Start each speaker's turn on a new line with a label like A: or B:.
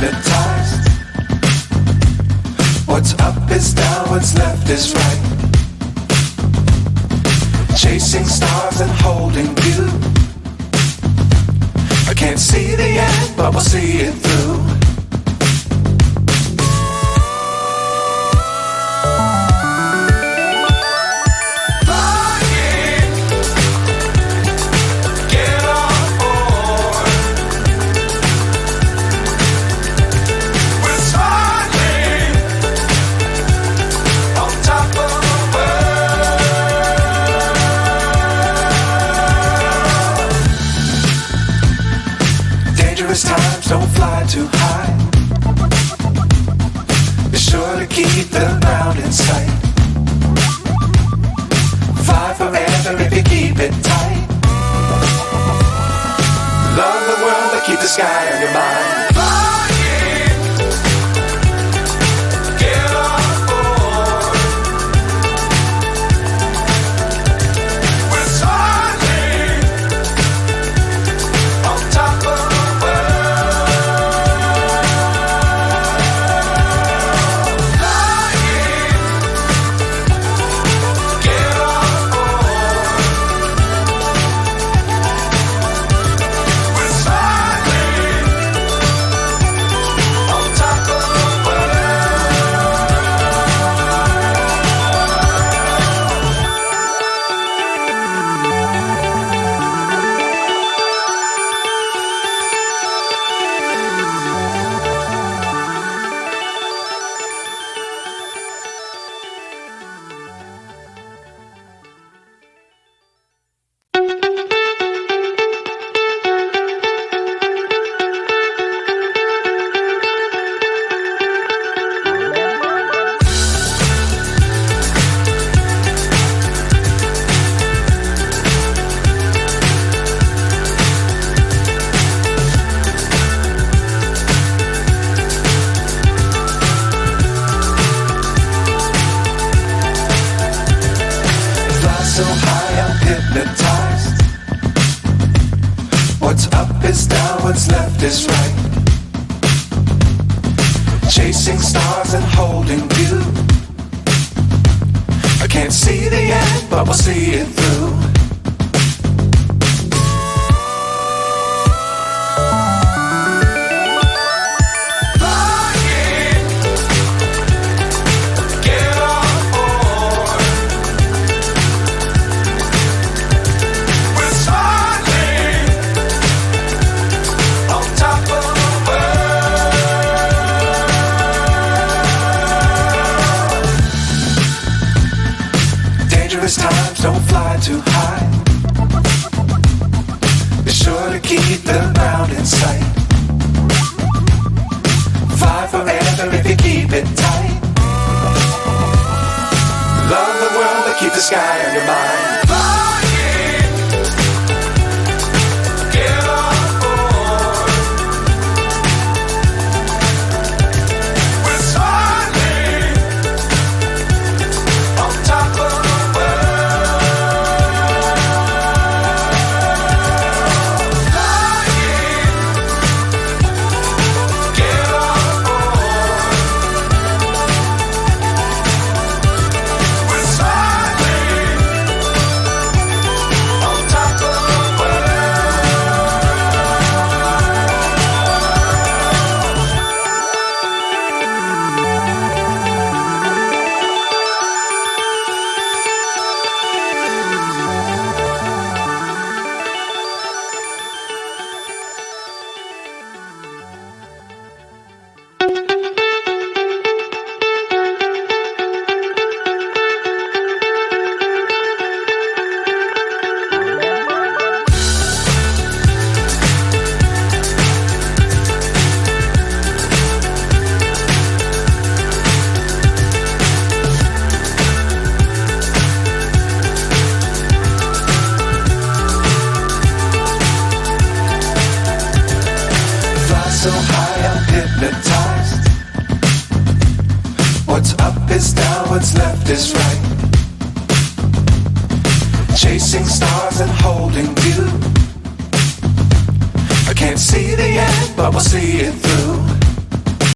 A: hypnotized. What's up is down, what's left is right. Chasing stars and holding you. I can't see the end, but we'll see it through. Times don't fly too high. Be sure to keep the ground in sight. Fly forever if you keep it tight. Love the world but keep the sky on your mind. So high I'm hypnotized. What's up is down, what's left is right. Chasing stars and holding you. I can't see the end, but we'll see it through. Times don't fly too high. Be sure to keep the ground in sight. Fly forever if you keep it tight. Love the world but keep the sky on your mind. So high I'm hypnotized. What's up is down, what's left is right. Chasing stars and holding you. I can't see the end, but we'll see it through.